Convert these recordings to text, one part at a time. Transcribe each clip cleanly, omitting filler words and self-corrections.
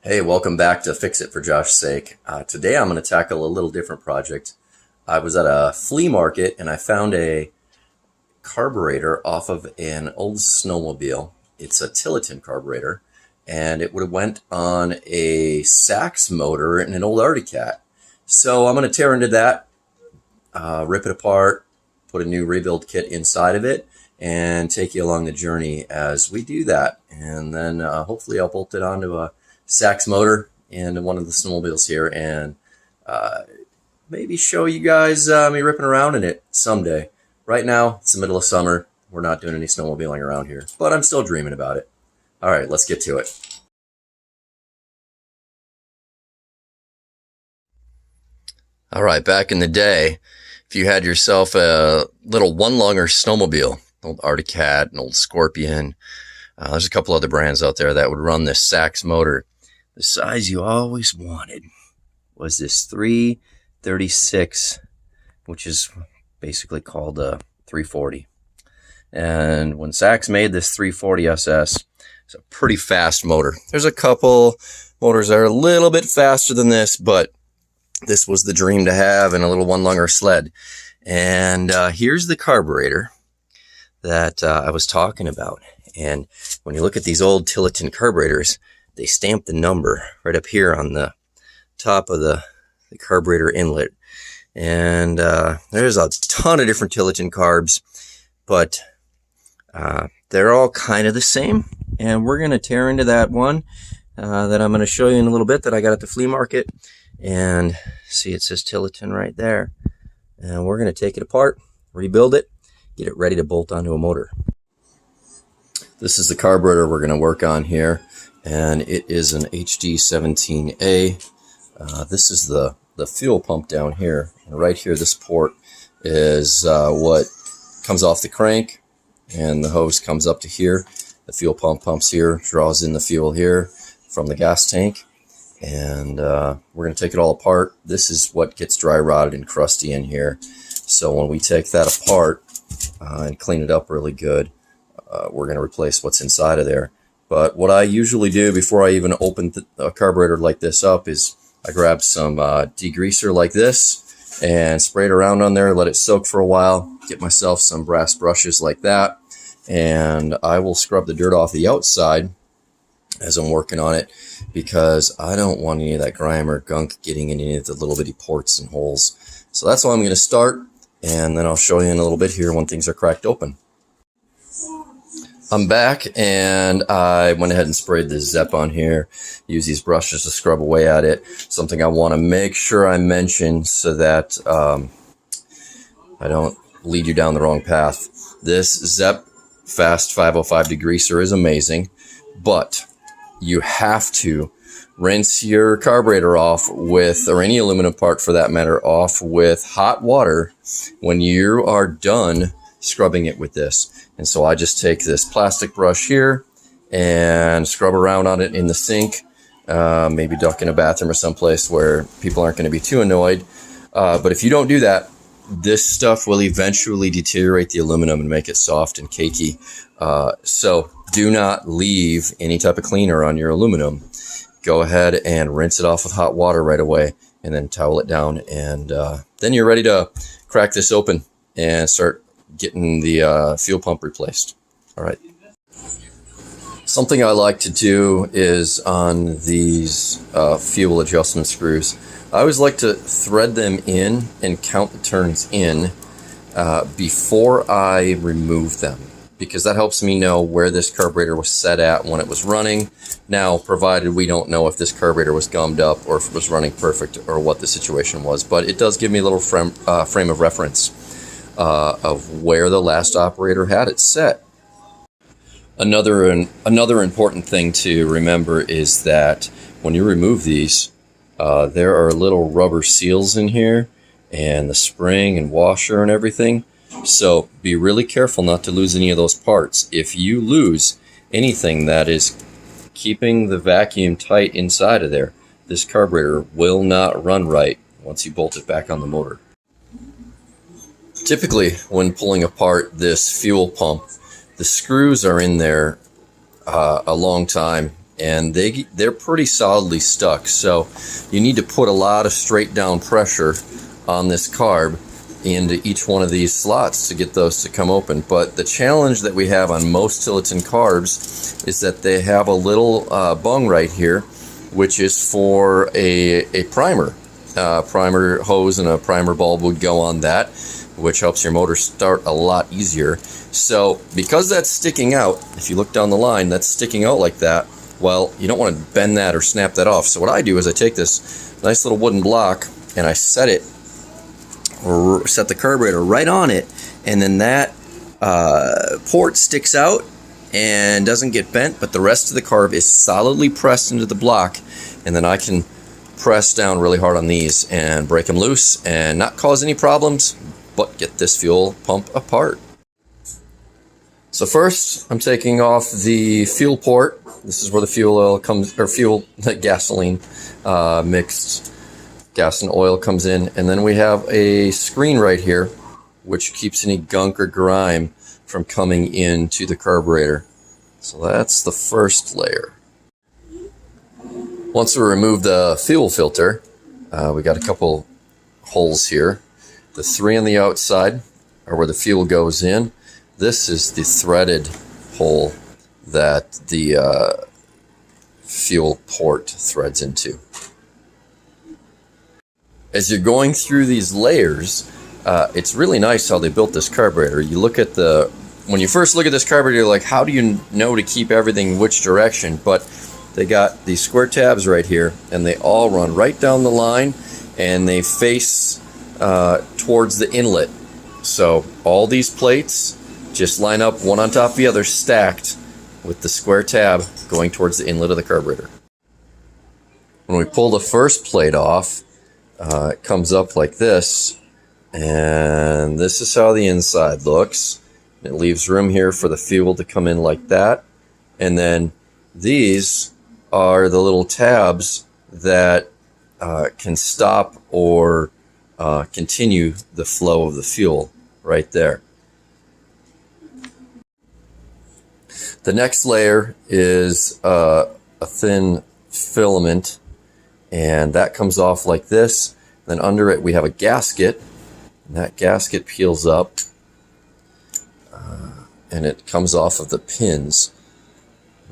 Hey, welcome back to Fix It for Josh's Sake. Today I'm going to tackle a little different project. I was at a flea market and I found a carburetor off of an old snowmobile. It's a Tillotson carburetor, and it would have went on a Sachs motor in an old Arctic Cat. So I'm going to tear into that, rip it apart, put a new rebuild kit inside of it, and take you along the journey as we do that. And then hopefully I'll bolt it onto a Sachs motor and one of the snowmobiles here, and maybe show you guys me ripping around in it someday. Right now, it's the middle of summer. We're not doing any snowmobiling around here, but I'm still dreaming about it. All right, let's get to it. All right, back in the day, if you had yourself a little one-lunger snowmobile, old Arctic Cat, an old Scorpion, there's a couple other brands out there that would run this Sachs motor. The size you always wanted was this 336, which is basically called a 340. And when Sachs made this 340 SS, it's a pretty fast motor. There's a couple motors that are a little bit faster than this, but this was the dream to have in a little one-lunger sled. And here's the carburetor that I was talking about. And when you look at these old Tillotson carburetors, they stamp the number right up here on the top of the carburetor inlet. And there's a ton of different Tillotson carbs, but they're all kind of the same. And we're going to tear into that one that I'm going to show you in a little bit that I got at the flea market. And see, it says Tillotson right there. And we're going to take it apart, rebuild it, get it ready to bolt onto a motor. This is the carburetor we're going to work on here, and it is an HD17A. This is the fuel pump down here, and right here, this port is what comes off the crank, and the hose comes up to here. The fuel pump pumps here, draws in the fuel here from the gas tank, and we're going to take it all apart. This is what gets dry rotted and crusty in here. So when we take that apart and clean it up really good, we're going to replace what's inside of there. But what I usually do before I even open a carburetor like this up is I grab some degreaser like this and spray it around on there, let it soak for a while, get myself some brass brushes like that, and I will scrub the dirt off the outside as I'm working on it, because I don't want any of that grime or gunk getting in any of the little bitty ports and holes. So that's how I'm going to start, and then I'll show you in a little bit here when things are cracked open. I'm back, and I went ahead and sprayed the ZEP on here. Use these brushes to scrub away at it. Something I want to make sure I mention so that I don't lead you down the wrong path. This ZEP Fast 505 degreaser is amazing, but you have to rinse your carburetor off with, or any aluminum part for that matter, off with hot water when you are done scrubbing it with this. And so I just take this plastic brush here and scrub around on it in the sink, maybe duck in a bathroom or someplace where people aren't going to be too annoyed. But if you don't do that, this stuff will eventually deteriorate the aluminum and make it soft and cakey. So do not leave any type of cleaner on your aluminum. Go ahead and rinse it off with hot water right away, and then towel it down. And then you're ready to crack this open and start getting the fuel pump replaced. All right. Something I like to do is on these fuel adjustment screws, I always like to thread them in and count the turns in before I remove them, because that helps me know where this carburetor was set at when it was running. Now, provided we don't know if this carburetor was gummed up or if it was running perfect or what the situation was, but it does give me a little frame of reference of where the last operator had it set. Another important thing to remember is that when you remove these, there are little rubber seals in here, and the spring and washer and everything. So be really careful not to lose any of those parts. If you lose anything that is keeping the vacuum tight inside of there, this carburetor will not run right once you bolt it back on the motor. Typically, when pulling apart this fuel pump, the screws are in there a long time, and they're pretty solidly stuck. So you need to put a lot of straight down pressure on this carb into each one of these slots to get those to come open. But the challenge that we have on most Tillotson carbs is that they have a little bung right here, which is for a primer. Primer hose and a primer bulb would go on that, which helps your motor start a lot easier. So because that's sticking out, if you look down the line, that's sticking out like that, well, you don't want to bend that or snap that off. So what I do is I take this nice little wooden block and I set the carburetor right on it, and then that port sticks out and doesn't get bent, but the rest of the carb is solidly pressed into the block, and then I can press down really hard on these and break them loose and not cause any problems, but get this fuel pump apart. So first, I'm taking off the fuel port. This is where the fuel oil comes, or gasoline mixed gas and oil comes in, and then we have a screen right here which keeps any gunk or grime from coming into the carburetor. So that's the first layer. Once we remove the fuel filter, we got a couple holes here. The 3 on the outside are where the fuel goes in. This is the threaded hole that the fuel port threads into. As you're going through these layers, it's really nice how they built this carburetor. You look at when you first look at this carburetor, you're like, how do you know to keep everything which direction? But they got these square tabs right here, and they all run right down the line, and they face towards the inlet. So all these plates just line up one on top of the other, stacked with the square tab going towards the inlet of the carburetor. When we pull the first plate off, it comes up like this, and this is how the inside looks. It leaves room here for the fuel to come in like that, and then these are the little tabs that can stop or continue the flow of the fuel right there. The next layer is a thin filament, and that comes off like this. Then under it we have a gasket, and that gasket peels up, and it comes off of the pins.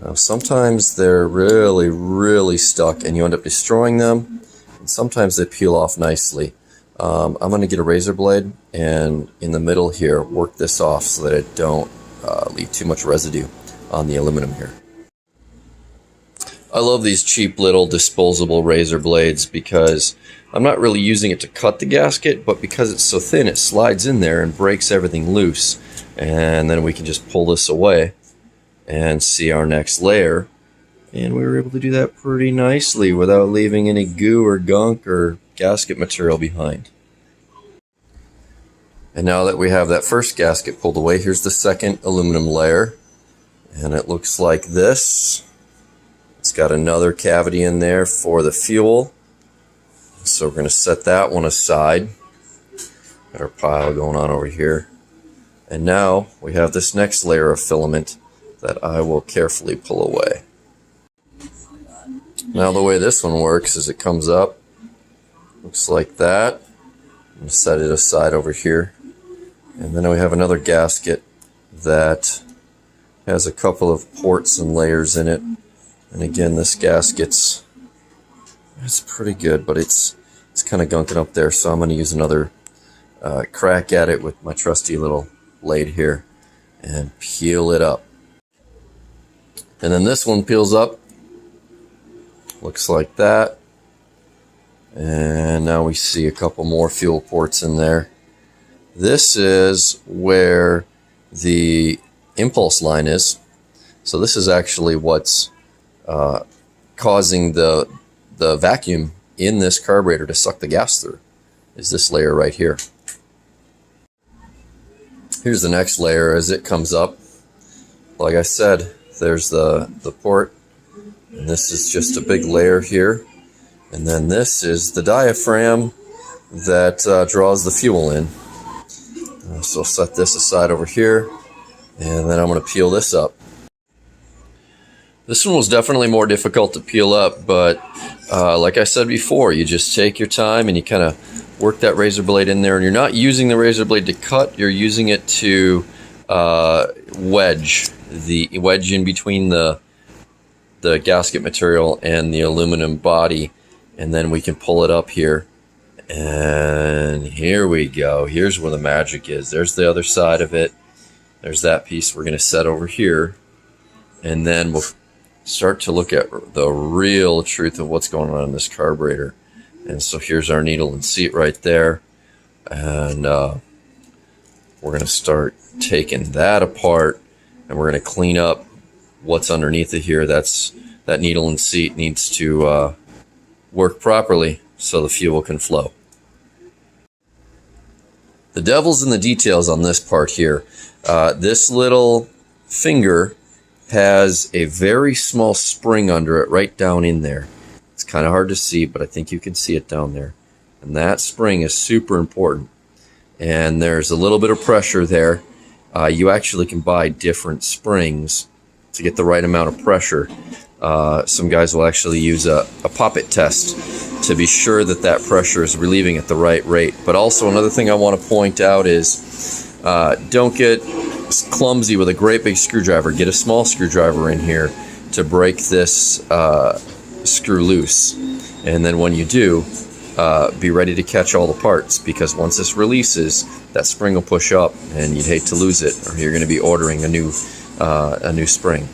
Now, sometimes they're really, really stuck and you end up destroying them, and sometimes they peel off nicely. I'm going to get a razor blade and in the middle here work this off so that it don't leave too much residue on the aluminum here. I love these cheap little disposable razor blades because I'm not really using it to cut the gasket, but because it's so thin it slides in there and breaks everything loose, and then we can just pull this away and see our next layer, and we were able to do that pretty nicely without leaving any goo or gunk or gasket material behind. And now that we have that first gasket pulled away, here's the second aluminum layer, and it looks like this. It's got another cavity in there for the fuel, so we're going to set that one aside. Got our pile going on over here, and now we have this next layer of filament that I will carefully pull away. Now the way this one works is it comes up, looks like that, and set it aside over here, and then we have another gasket that has a couple of ports and layers in it, and again this gasket's pretty good, but it's kind of gunking up there, so I'm going to use another crack at it with my trusty little blade here and peel it up. And then this one peels up, looks like that, and now we see a couple more fuel ports in there. This is where the impulse line is, so this is actually what's causing the vacuum in this carburetor to suck the gas through, is this layer right here. Here's the next layer as it comes up. Like I said, there's the port, and this is just a big layer here, and then this is the diaphragm that draws the fuel in. So I'll set this aside over here, and then I'm going to peel this up. This one was definitely more difficult to peel up, but like I said before, you just take your time and you kind of work that razor blade in there, and you're not using the razor blade to cut, you're using it to wedge in between the gasket material and the aluminum body, and then we can pull it up here. And here we go. Here's where the magic is. There's the other side of it. There's that piece we're going to set over here, and then we'll start to look at the real truth of what's going on in this carburetor. And so here's our needle and seat right there, and we're going to start taking that apart, and we're going to clean up what's underneath it here. That needle and seat needs to work properly so the fuel can flow. The devil's in the details on this part here. This little finger has a very small spring under it right down in there. It's kind of hard to see, but I think you can see it down there. And that spring is super important. And there's a little bit of pressure there. You actually can buy different springs to get the right amount of pressure. Some guys will actually use a poppet test to be sure that that pressure is relieving at the right rate. But also another thing I want to point out is don't get clumsy with a great big screwdriver. Get a small screwdriver in here to break this screw loose. And then when you do, be ready to catch all the parts, because once this releases, that spring will push up and you'd hate to lose it, or you're going to be ordering a new spring.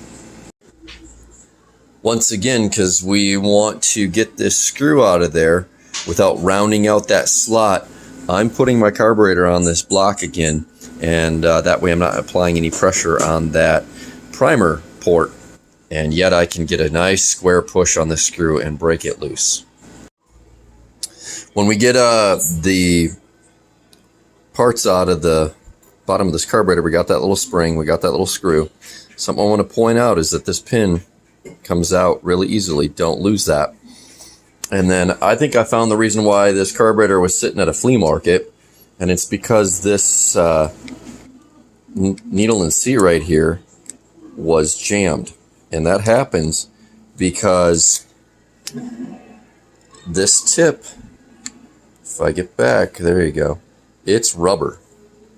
Once again, because we want to get this screw out of there without rounding out that slot, I'm putting my carburetor on this block again, and that way I'm not applying any pressure on that primer port, and yet I can get a nice square push on the screw and break it loose. When we get the parts out of the bottom of this carburetor, we got that little spring, we got that little screw. Something I want to point out is that this pin comes out really easily. Don't lose that. And then I think I found the reason why this carburetor was sitting at a flea market, and it's because this needle and seat right here was jammed. And that happens because this tip, if I get back, there you go, it's rubber.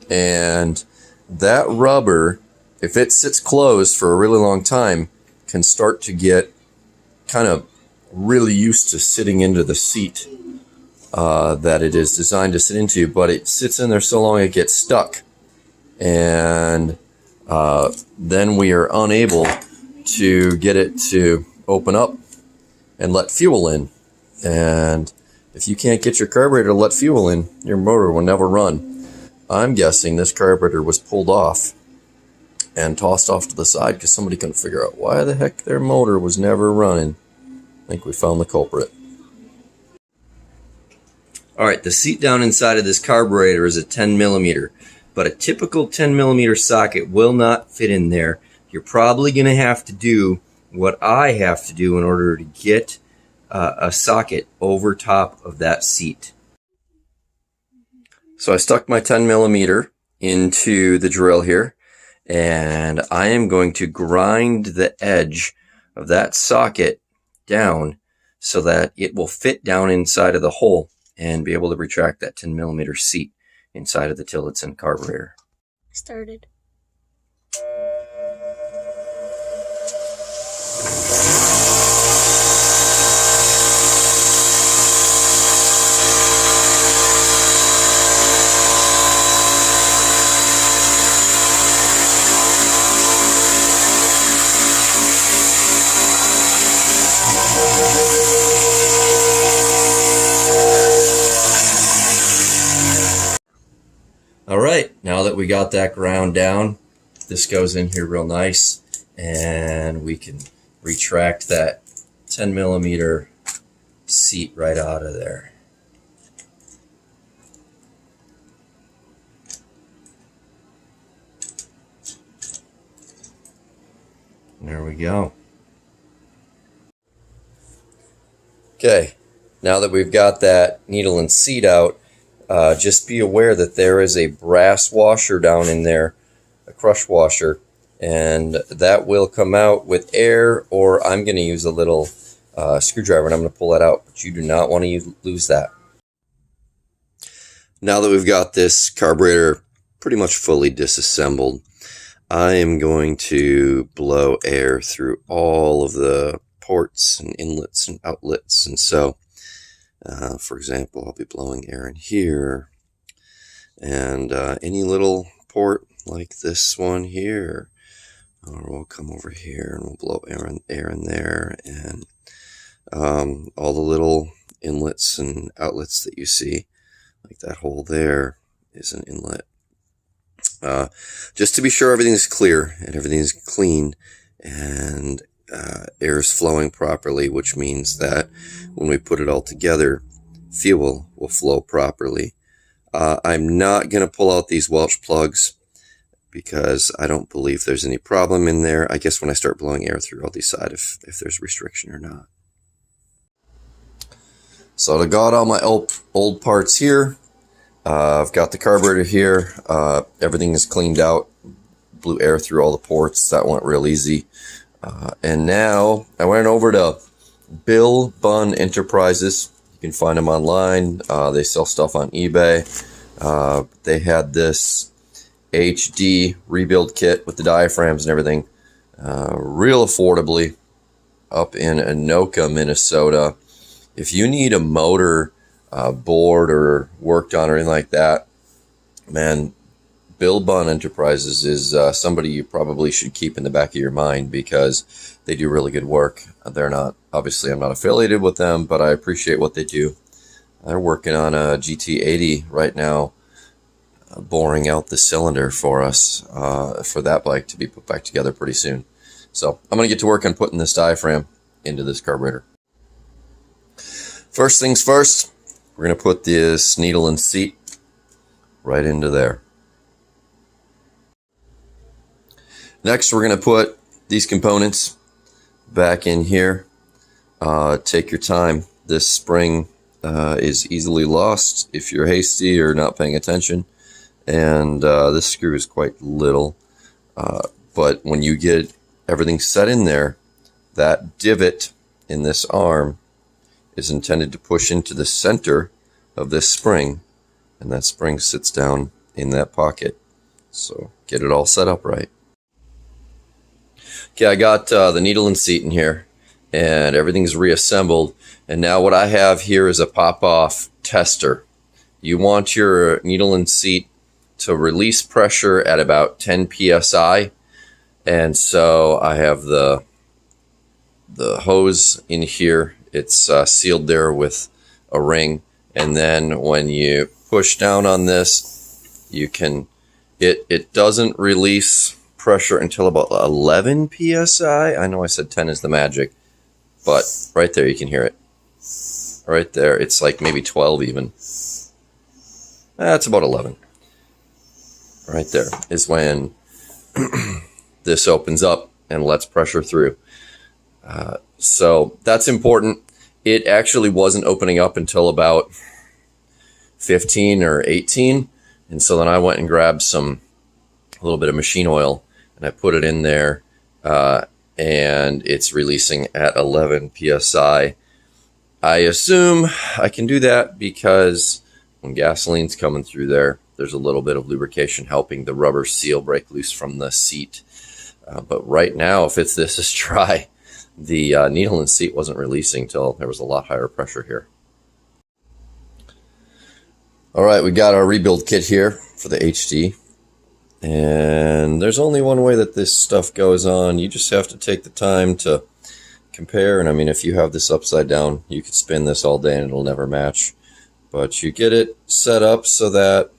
And that rubber, if it sits closed for a really long time, can start to get kind of really used to sitting into the seat that it is designed to sit into, but it sits in there so long it gets stuck, and then we are unable to get it to open up and let fuel in. And if you can't get your carburetor to let fuel in, your motor will never run. I'm guessing this carburetor was pulled off and tossed off to the side because somebody couldn't figure out why the heck their motor was never running. I think we found the culprit. Alright, the seat down inside of this carburetor is a 10 millimeter, but a typical 10 millimeter socket will not fit in there. You're probably going to have to do what I have to do in order to get a socket over top of that seat. So I stuck my 10 millimeter into the drill here, and I am going to grind the edge of that socket down so that it will fit down inside of the hole and be able to retract that 10 millimeter seat inside of the Tillotson carburetor. Started. All right, now that we got that ground down, this goes in here real nice, and we can retract that 10 millimeter seat right out of there. There we go. Okay, now that we've got that needle and seat out, just be aware that there is a brass washer down in there, a crush washer, and that will come out with air, or I'm going to use a little screwdriver and I'm going to pull that out, but you do not want to lose that. Now that we've got this carburetor pretty much fully disassembled, I am going to blow air through all of the ports and inlets and outlets. And so, for example, I'll be blowing air in here, and any little port like this one here, or we'll come over here and we'll blow air in there, and all the little inlets and outlets that you see, like that hole there is an inlet. Just to be sure everything's clear and everything's clean and air is flowing properly, which means that when we put it all together, fuel will flow properly. I'm not going to pull out these Welch plugs because I don't believe there's any problem in there. I guess when I start blowing air through, I'll decide if there's restriction or not. So I got all my old parts here. I've got the carburetor here. Everything is cleaned out. Blew air through all the ports. That went real easy. And now I went over to Bill Bunn Enterprises. You can find them online. They sell stuff on eBay. They had this HD rebuild kit with the diaphragms and everything, real affordably, up in Anoka, Minnesota. If you need a motor board or worked on or anything like that, man, Bill Bunn Enterprises is somebody you probably should keep in the back of your mind because they do really good work. They're not, obviously I'm not affiliated with them, but I appreciate what they do. They're working on a GT80 right now, boring out the cylinder for us for that bike to be put back together pretty soon. So I'm going to get to work on putting this diaphragm into this carburetor. First things first, we're going to put this needle and seat right into there. Next, we're going to put these components back in here. Take your time. This spring is easily lost if you're hasty or not paying attention. And this screw is quite little. But when you get everything set in there, that divot in this arm is intended to push into the center of this spring, and that spring sits down in that pocket. So get it all set up right. Okay, I got the needle and seat in here, and everything's reassembled. And now what I have here is a pop-off tester. You want your needle and seat to release pressure at about 10 psi, and so I have the hose in here. It's sealed there with a ring, and then when you push down on this, you can, it doesn't release pressure until about 11 psi. I know I said 10 is the magic, but right there you can hear it. Right there, it's like maybe 12 even. That's about 11. Right there is when this opens up and lets pressure through. So that's important. It actually wasn't opening up until about 15 or 18. And so then I went and grabbed a little bit of machine oil, and I put it in there, and it's releasing at 11 psi. I assume I can do that because when gasoline's coming through there, there's a little bit of lubrication helping the rubber seal break loose from the seat. But right now, if this is dry, the needle and seat wasn't releasing till there was a lot higher pressure here. All right, we got our rebuild kit here for the HD. And there's only one way that this stuff goes on. You just have to take the time to compare. And I mean, if you have this upside down, you could spin this all day and it'll never match. But you get it set up so that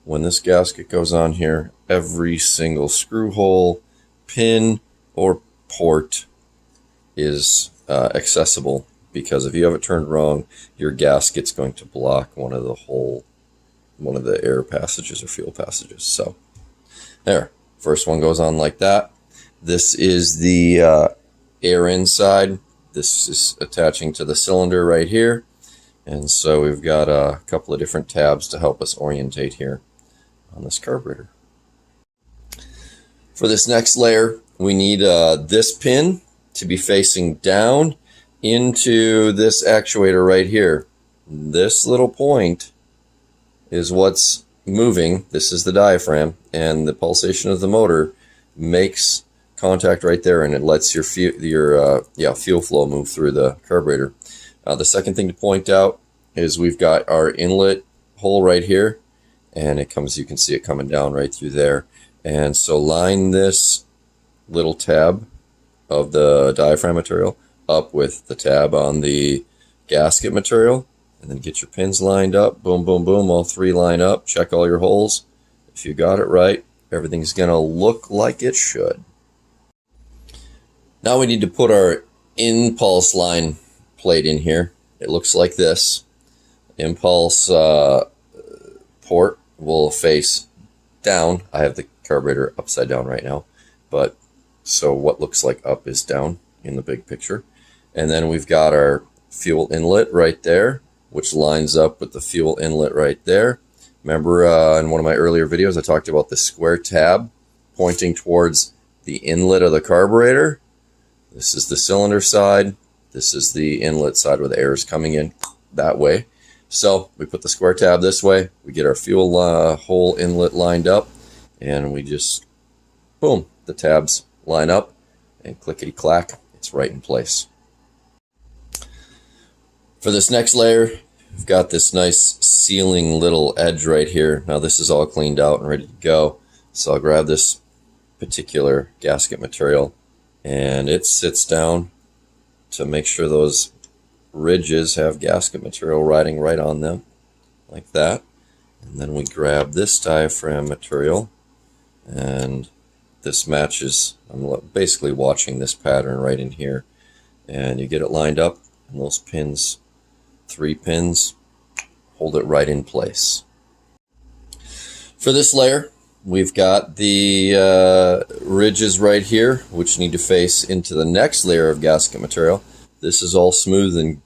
when this gasket goes on here, every single screw hole, pin, or port is accessible, because if you have it turned wrong, your gasket's going to block one of the air passages or fuel passages. So there, first one goes on like that. This is the air inside. This is attaching to the cylinder right here. And so we've got a couple of different tabs to help us orientate here on this carburetor. For this next layer, we need this pin to be facing down into this actuator right here. This little point is what's moving. This is the diaphragm, and the pulsation of the motor makes contact right there, and it lets your fuel flow move through the carburetor. The second thing to point out is we've got our inlet hole right here, and it comes, you can see it coming down right through there. And so line this little tab of the diaphragm material up with the tab on the gasket material, and then get your pins lined up. Boom, boom, boom, all three line up. Check all your holes. If you got it right, everything's gonna look like it should. Now we need to put our impulse line plate in here. It looks like this. Impulse port will face down. I have the carburetor upside down right now, but so what looks like up is down in the big picture. And then we've got our fuel inlet right there, which lines up with the fuel inlet right there. Remember in one of my earlier videos I talked about the square tab pointing towards the inlet of the carburetor. This is the cylinder side. This is the inlet side where the air is coming in that way. So we put the square tab this way, we get our fuel hole inlet lined up, and we just, boom, the tabs line up, and clickety-clack, it's right in place. For this next layer, we've got this nice sealing little edge right here. Now this is all cleaned out and ready to go. So I'll grab this particular gasket material, and it sits down to make sure those ridges have gasket material riding right on them, like that. And then we grab this diaphragm material, and this matches. I'm basically watching this pattern right in here, and you get it lined up, and those pins, 3 pins, hold it right in place. For this layer, we've got the ridges right here, which need to face into the next layer of gasket material. This is all smooth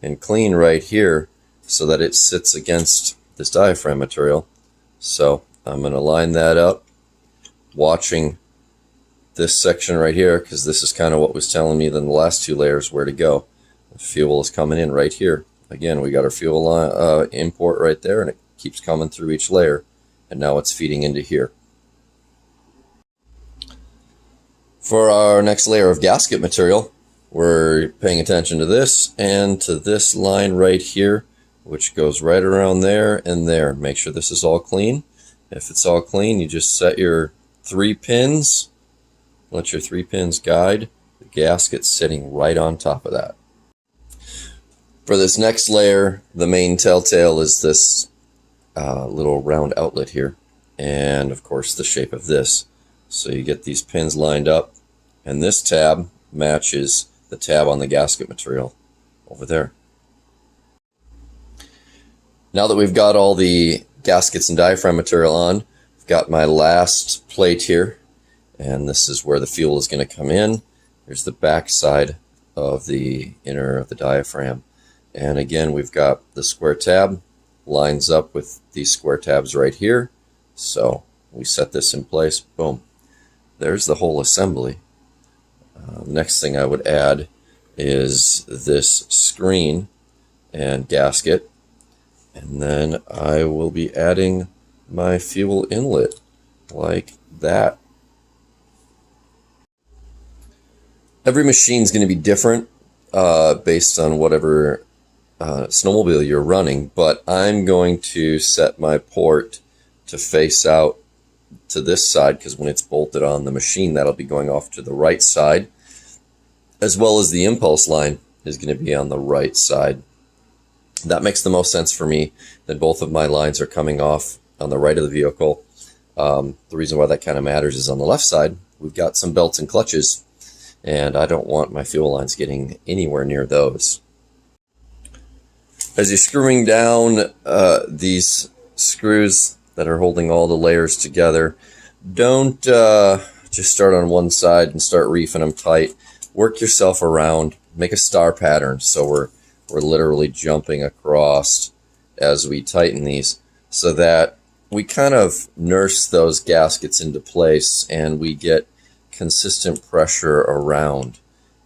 and clean right here, so that it sits against this diaphragm material. So I'm going to line that up, watching this section right here, because this is kind of what was telling me in the last 2 layers where to go. The fuel is coming in right here. Again, we got our fuel import right there, and it keeps coming through each layer, and now it's feeding into here. For our next layer of gasket material, we're paying attention to this and to this line right here, which goes right around there and there. Make sure this is all clean. If it's all clean, you just set your 3 pins, let your 3 pins guide the gasket sitting right on top of that. For this next layer, the main telltale is this little round outlet here, and of course the shape of this. So you get these pins lined up, and this tab matches the tab on the gasket material over there. Now that we've got all the gaskets and diaphragm material on, I've got my last plate here, and this is where the fuel is going to come in. Here's the back side of the inner of the diaphragm, and again we've got the square tab lines up with these square tabs right here. So we set this in place, boom, there's the whole assembly. Next thing I would add is this screen and gasket, and then I will be adding my fuel inlet like that. Every machine is going to be different based on whatever snowmobile you're running, but I'm going to set my port to face out to this side, because when it's bolted on the machine, that'll be going off to the right side, as well as the impulse line is going to be on the right side. That makes the most sense for me, that both of my lines are coming off on the right of the vehicle. The reason why that kind of matters is on the left side, we've got some belts and clutches, and I don't want my fuel lines getting anywhere near those. As you're screwing down these screws that are holding all the layers together, don't just start on one side and start reefing them tight. Work yourself around, make a star pattern, so we're literally jumping across as we tighten these, so that we kind of nurse those gaskets into place and we get consistent pressure around.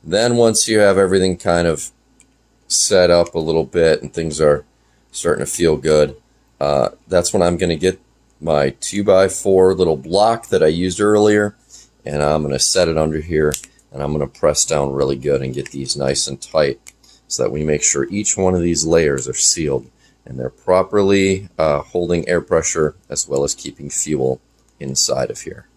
Then once you have everything kind of set up a little bit and things are starting to feel good, that's when I'm going to get my 2x4 little block that I used earlier, and I'm going to set it under here, and I'm going to press down really good and get these nice and tight so that we make sure each one of these layers are sealed and they're properly holding air pressure as well as keeping fuel inside of here.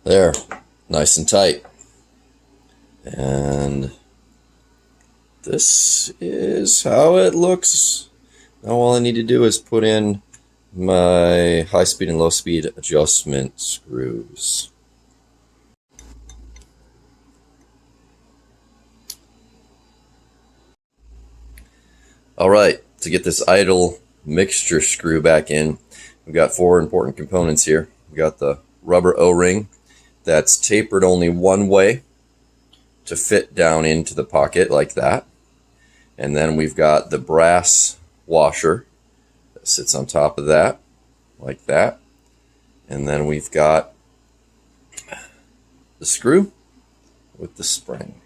There, nice and tight. And this is how it looks. Now all I need to do is put in my high speed and low speed adjustment screws. All right, to get this idle mixture screw back in, we've got 4 important components here. We've got the rubber O-ring that's tapered only one way to fit down into the pocket like that. And then we've got the brass washer that sits on top of that like that. And then we've got the screw with the spring.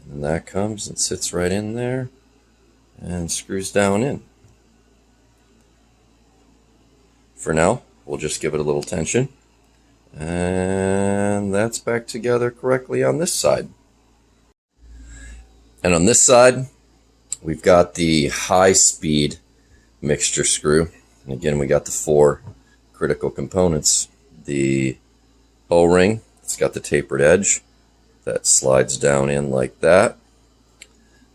And that comes and sits right in there and screws down in. For now, we'll just give it a little tension. And that's back together correctly on this side. And on this side, we've got the high-speed mixture screw. And again, we got the 4 critical components. The O-ring, it's got the tapered edge that slides down in like that.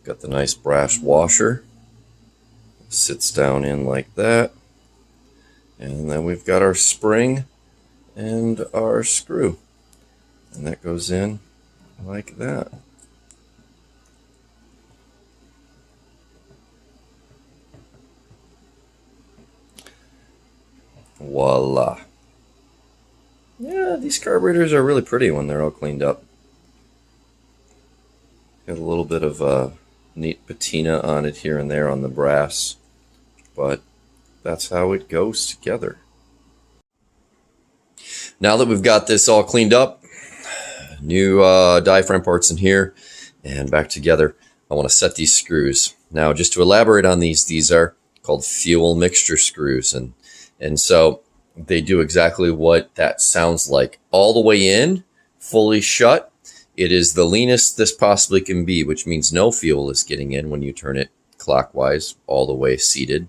Got the nice brass washer, sits down in like that. And then we've got our spring and our screw, and that goes in like that. Voila. Yeah, these carburetors are really pretty when they're all cleaned up. Got a little bit of a neat patina on it here and there on the brass, but that's how it goes together. Now that we've got this all cleaned up, new diaphragm parts in here and back together, I want to set these screws. Now, just to elaborate on these are called fuel mixture screws, and so they do exactly what that sounds like. All the way in, fully shut. It is the leanest this possibly can be, which means no fuel is getting in when you turn it clockwise, all the way seated.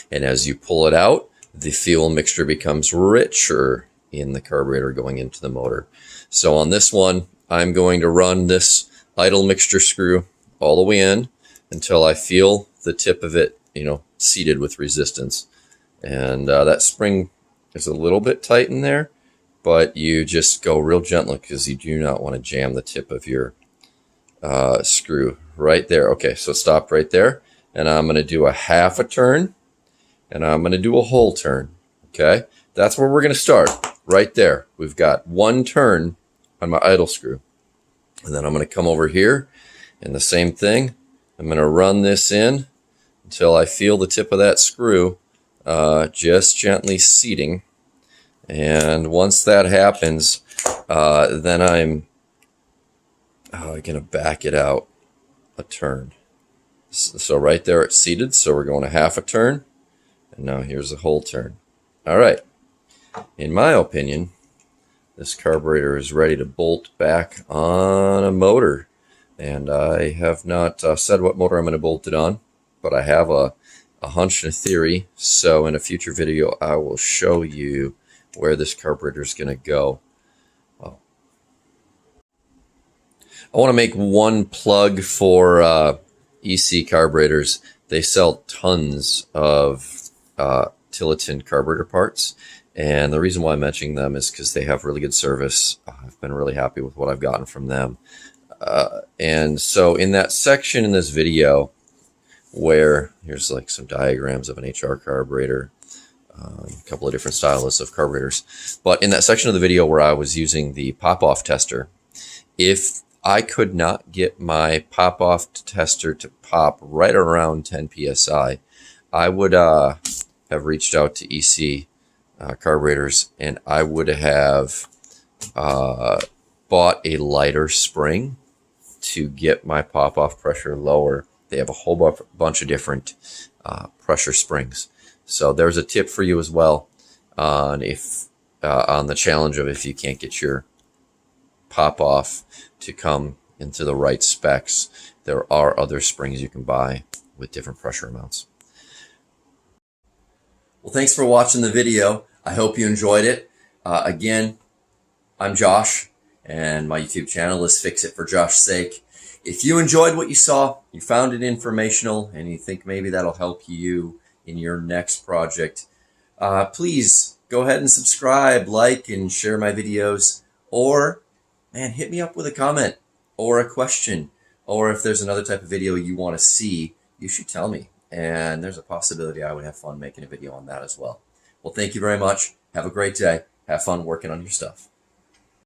And as you pull it out, the fuel mixture becomes richer in the carburetor going into the motor. So on this one, I'm going to run this idle mixture screw all the way in until I feel the tip of it, seated with resistance. And that spring is a little bit tight in there, but you just go real gently because you do not want to jam the tip of your screw right there. Okay, so stop right there. And I'm going to do a half a turn. And I'm going to do a whole turn, okay? That's where we're going to start, right there. We've got 1 turn on my idle screw. And then I'm going to come over here, and the same thing. I'm going to run this in until I feel the tip of that screw just gently seating. And once that happens, then I'm going to back it out a turn. So right there it's seated, so we're going a half a turn. And now here's a whole turn. All right. In my opinion, this carburetor is ready to bolt back on a motor. And I have not said what motor I'm going to bolt it on, but I have a hunch and a theory. So in a future video, I will show you where this carburetor is going to go. Oh. I want to make one plug for EC carburetors. They sell tons of Tillotson carburetor parts, and the reason why I'm mentioning them is because they have really good service. I've been really happy with what I've gotten from them. And so in that section in this video where here's like some diagrams of an HR carburetor, a couple of different styles of carburetors, but in that section of the video where I was using the pop-off tester, if I could not get my pop-off tester to pop right around 10 psi, I would have reached out to EC carburetors, and I would have bought a lighter spring to get my pop-off pressure lower. They have a whole bunch of different pressure springs. So there's a tip for you as well on on the challenge of if you can't get your pop-off to come into the right specs. There are other springs you can buy with different pressure amounts. Well, thanks for watching the video. I hope you enjoyed it. Again, I'm Josh, and my YouTube channel is Fix It for Josh's Sake. If you enjoyed what you saw, you found it informational, and you think maybe that'll help you in your next project, please go ahead and subscribe, like, and share my videos. Or, man, hit me up with a comment or a question. Or if there's another type of video you want to see, you should tell me. And there's a possibility I would have fun making a video on that as well. Well, thank you very much. Have a great day. Have fun working on your stuff.